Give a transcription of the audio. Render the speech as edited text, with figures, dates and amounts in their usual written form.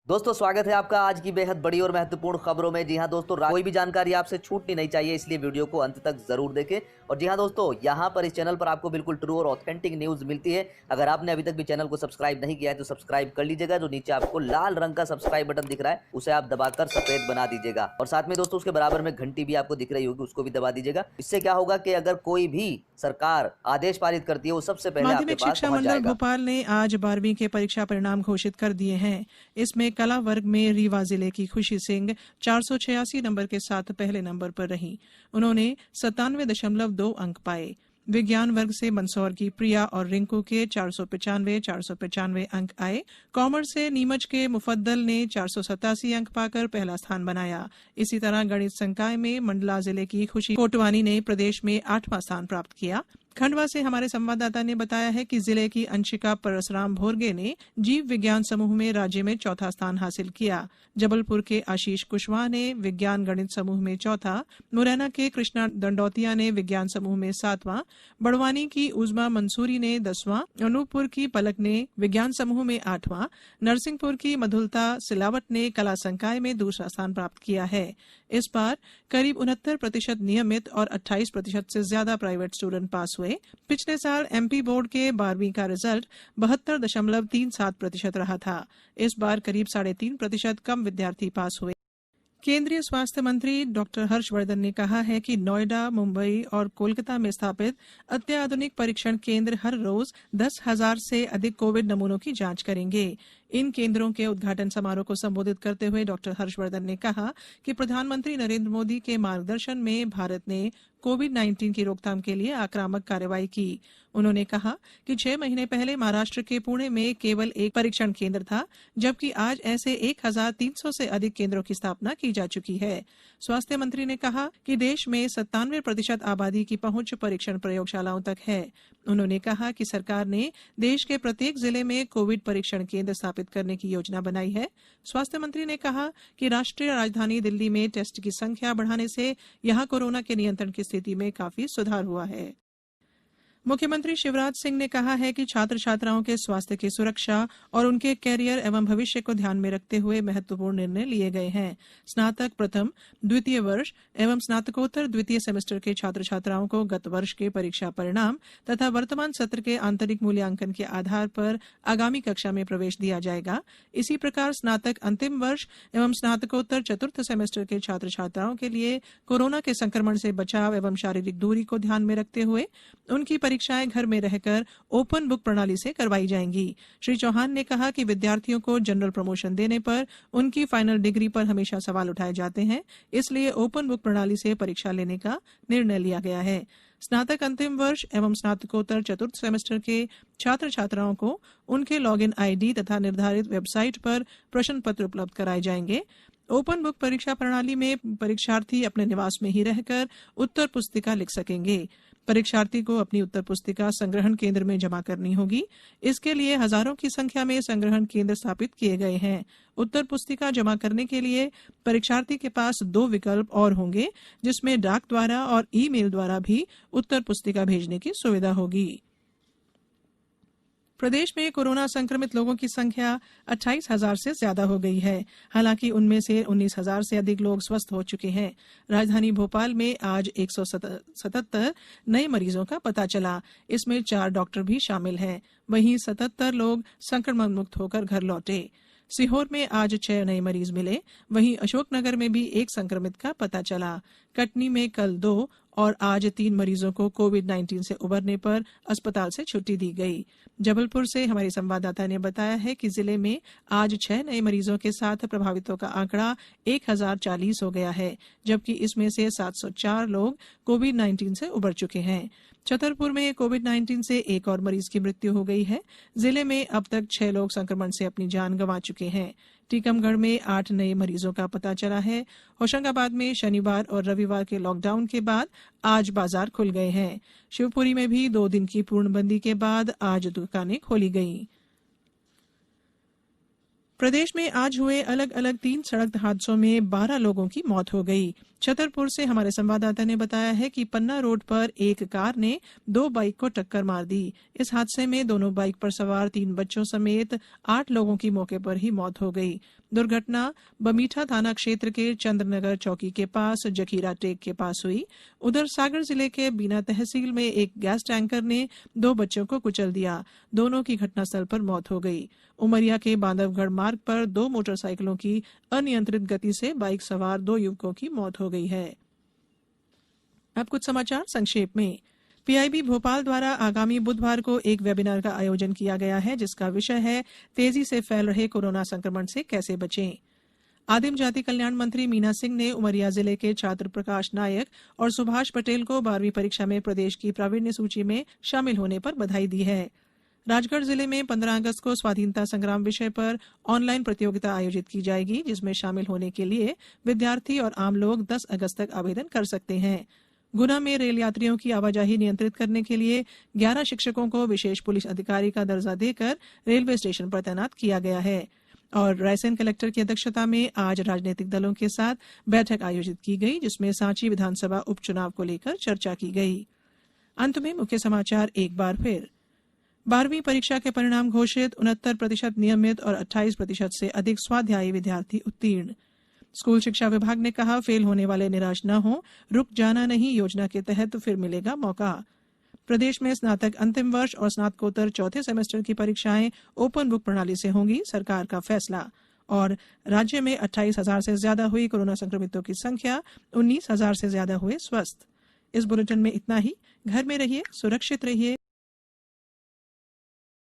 दोस्तों स्वागत है आपका आज की बेहद बड़ी और महत्वपूर्ण खबरों में। जी हां दोस्तों, कोई भी जानकारी आपसे छूटनी नहीं चाहिए, इसलिए वीडियो को अंत तक जरूर देखें। और जी हां दोस्तों, यहां पर इस चैनल पर आपको बिल्कुल ट्रू और ऑथेंटिक न्यूज मिलती है। अगर आपने अभी तक भी चैनल को सब्सक्राइब नहीं किया है तो सब्सक्राइब कर लीजिएगा। जो नीचे आपको लाल रंग का सब्सक्राइब बटन दिख रहा है उसे आप दबाकर सफेद बना दीजिएगा। और साथ में दोस्तों उसके बराबर में घंटी भी आपको दिख रही होगी, उसको भी दबा दीजिएगा। इससे क्या होगा कि अगर कोई भी सरकार आदेश पारित करती है वो सबसे पहले आपके माध्यमिक पास शिक्षा पहुंच मंडल जाएगा। भोपाल ने आज 12वीं के परीक्षा परिणाम घोषित कर दिए हैं। इसमें कला वर्ग में रीवा जिले की खुशी सिंह 486 नंबर के साथ पहले नंबर पर रही। उन्होंने 97.2 अंक पाए। विज्ञान वर्ग से मंदसौर की प्रिया और रिंकू के 495 अंक आए। कॉमर्स से नीमच के मुफद्दल ने 487 अंक पाकर पहला स्थान बनाया। इसी तरह गणित संकाय में मंडला जिले की खुशी कोटवानी ने प्रदेश में 8वां स्थान प्राप्त किया। खंडवा से हमारे संवाददाता ने बताया है कि जिले की अंशिका परसराम भोरगे ने जीव विज्ञान समूह में राज्य में चौथा स्थान हासिल किया। जबलपुर के आशीष कुशवाहा ने विज्ञान गणित समूह में चौथा, मुरैना के कृष्णा दंडौतिया ने विज्ञान समूह में 7वां, बड़वानी की उजमा मंसूरी ने 10वां, अनूपपुर की पलक ने विज्ञान समूह में 8वां, नरसिंहपुर की मधुलता सिलावट ने कला संकाय में दूसरा स्थान प्राप्त किया है। इस बार करीब 69% नियमित और 28% से ज्यादा प्राइवेट स्टूडेंट पास हुए। पिछले साल एमपी बोर्ड के 12वीं का रिजल्ट 72.37% रहा था। इस बार करीब 3.5% कम विद्यार्थी पास हुए। केंद्रीय स्वास्थ्य मंत्री डॉक्टर हर्षवर्धन ने कहा है कि नोएडा, मुंबई और कोलकाता में स्थापित अत्याधुनिक परीक्षण केंद्र हर रोज 10,000 से अधिक कोविड नमूनों की जांच करेंगे। इन केंद्रों के उद्घाटन समारोह को संबोधित करते हुए डॉक्टर हर्षवर्धन ने कहा कि प्रधानमंत्री नरेंद्र मोदी के मार्गदर्शन में भारत ने कोविड-19 की रोकथाम के लिए आक्रामक कार्रवाई की। उन्होंने कहा कि 6 महीने पहले महाराष्ट्र के पुणे में केवल एक परीक्षण केंद्र था, जबकि आज ऐसे 1,300 से अधिक केंद्रों की स्थापना की जा चुकी है। स्वास्थ्य मंत्री ने कहा कि देश में 97% आबादी की पहुंच परीक्षण प्रयोगशालाओं तक है। उन्होंने कहा कि सरकार ने देश के प्रत्येक जिले में कोविड परीक्षण केंद्र स्थापित करने की योजना बनाई है। स्वास्थ्य मंत्री ने कहा कि राष्ट्रीय राजधानी दिल्ली में टेस्ट की संख्या बढ़ाने से यहां कोरोना के नियंत्रण की स्थिति में काफी सुधार हुआ है। मुख्यमंत्री शिवराज सिंह ने कहा है कि छात्र छात्राओं के स्वास्थ्य की सुरक्षा और उनके कैरियर एवं भविष्य को ध्यान में रखते हुए महत्वपूर्ण निर्णय लिए गए हैं। स्नातक प्रथम, द्वितीय वर्ष एवं स्नातकोत्तर द्वितीय सेमेस्टर के छात्र छात्राओं को गत वर्ष के परीक्षा परिणाम तथा वर्तमान सत्र के आंतरिक मूल्यांकन के आधार पर आगामी कक्षा में प्रवेश दिया जाएगा। इसी प्रकार स्नातक अंतिम वर्ष एवं स्नातकोत्तर चतुर्थ सेमेस्टर के छात्र छात्राओं के लिए कोरोना के संक्रमण से बचाव एवं शारीरिक दूरी को ध्यान में रखते हुए उनकी परीक्षाएं घर में रहकर ओपन बुक प्रणाली से करवाई जाएंगी। श्री चौहान ने कहा कि विद्यार्थियों को जनरल प्रमोशन देने पर उनकी फाइनल डिग्री पर हमेशा सवाल उठाए जाते हैं, इसलिए ओपन बुक प्रणाली से परीक्षा लेने का निर्णय लिया गया है। स्नातक अंतिम वर्ष एवं स्नातकोत्तर चतुर्थ सेमेस्टर के छात्र छात्राओं को उनके लॉगिन आईडी तथा निर्धारित वेबसाइट पर प्रश्न पत्र उपलब्ध कराए जाएंगे। ओपन बुक परीक्षा प्रणाली में परीक्षार्थी अपने निवास में ही रहकर उत्तर पुस्तिका लिख सकेंगे। परीक्षार्थी को अपनी उत्तर पुस्तिका संग्रहण केंद्र में जमा करनी होगी। इसके लिए हजारों की संख्या में संग्रहण केंद्र स्थापित किए गए हैं। उत्तर पुस्तिका जमा करने के लिए परीक्षार्थी के पास 2 विकल्प और होंगे, जिसमें डाक द्वारा और ईमेल द्वारा भी उत्तर पुस्तिका भेजने की सुविधा होगी। प्रदेश में कोरोना संक्रमित लोगों की संख्या 28,000 से ज्यादा हो गई है। हालांकि उनमें से 19,000 से अधिक लोग स्वस्थ हो चुके हैं। राजधानी भोपाल में आज 177 नए मरीजों का पता चला। इसमें 4 डॉक्टर भी शामिल हैं। वहीं 77 लोग संक्रमण मुक्त होकर घर लौटे। सीहोर में आज 6 नए मरीज मिले। वहीं अशोकनगर में भी 1 संक्रमित का पता चला। कटनी में कल 2 और आज 3 मरीजों को कोविड-19 से उबरने पर अस्पताल से छुट्टी दी गई। जबलपुर से हमारे संवाददाता ने बताया है कि जिले में आज 6 नए मरीजों के साथ प्रभावितों का आंकड़ा 1,040 हो गया है, जबकि इसमें से 704 लोग कोविड-19 से उबर चुके हैं। छतरपुर में कोविड-19 से 1 और मरीज की मृत्यु हो गई है। जिले में अब तक 6 लोग संक्रमण से अपनी जान गंवा चुके हैं। टीकमगढ़ में 8 नए मरीजों का पता चला है। होशंगाबाद में शनिवार और रविवार के लॉकडाउन के बाद आज बाजार खुल गए हैं। शिवपुरी में भी 2 दिन की पूर्णबंदी के बाद आज दुकानें खोली गईं। प्रदेश में आज हुए अलग अलग 3 सड़क हादसों में 12 लोगों की मौत हो गई। छतरपुर से हमारे संवाददाता ने बताया है कि पन्ना रोड पर एक कार ने 2 बाइक को टक्कर मार दी। इस हादसे में दोनों बाइक पर सवार 3 बच्चों समेत 8 लोगों की मौके पर ही मौत हो गई। दुर्घटना बमीठा थाना क्षेत्र के चंद्रनगर चौकी के पास जखीरा टेक के पास हुई। उधर सागर जिले के बीना तहसील में एक गैस टैंकर ने 2 बच्चों को कुचल दिया। दोनों की घटनास्थल पर मौत हो गई। उमरिया के बांधवगढ़ मार्ग पर 2 मोटरसाइकिलों की अनियंत्रित गति से बाइक सवार 2 युवकों की मौत हो गई है। अब कुछ समाचार संक्षेप में। पीआईबी भोपाल द्वारा आगामी बुधवार को एक वेबिनार का आयोजन किया गया है, जिसका विषय है तेजी से फैल रहे कोरोना संक्रमण से कैसे बचें। आदिम जाति कल्याण मंत्री मीना सिंह ने उमरिया जिले के छात्र प्रकाश नायक और सुभाष पटेल को 12वीं परीक्षा में प्रदेश की प्रावीण्य सूची में शामिल होने पर बधाई दी है। राजगढ़ जिले में 15 अगस्त को स्वाधीनता संग्राम विषय पर ऑनलाइन प्रतियोगिता आयोजित की जाएगी, जिसमें शामिल होने के लिए विद्यार्थी और आम लोग 10 अगस्त तक आवेदन कर सकते हैं। गुना में रेल यात्रियों की आवाजाही नियंत्रित करने के लिए 11 शिक्षकों को विशेष पुलिस अधिकारी का दर्जा देकर रेलवे स्टेशन पर तैनात किया गया है। और रायसेन कलेक्टर की अध्यक्षता में आज राजनीतिक दलों के साथ बैठक आयोजित की गई, जिसमें सांची विधानसभा उपचुनाव को लेकर चर्चा की गई। अंत में मुख्य समाचार एक बार फिर। 12वीं परीक्षा के परिणाम घोषित। 69% नियमित और 28% से अधिक स्वाध्यायी विद्यार्थी उत्तीर्ण। स्कूल शिक्षा विभाग ने कहा, फेल होने वाले निराश न हो, रुक जाना नहीं, योजना के तहत फिर मिलेगा मौका। प्रदेश में स्नातक अंतिम वर्ष और स्नातकोत्तर चौथे सेमेस्टर की परीक्षाएं ओपन बुक प्रणाली से होंगी, सरकार का फैसला। और राज्य में 28,000 से ज्यादा हुई कोरोना संक्रमितों की संख्या, 19,000 से ज्यादा हुए स्वस्थ। इस बुलेटिन में इतना ही। घर में रहिए, सुरक्षित रहिए,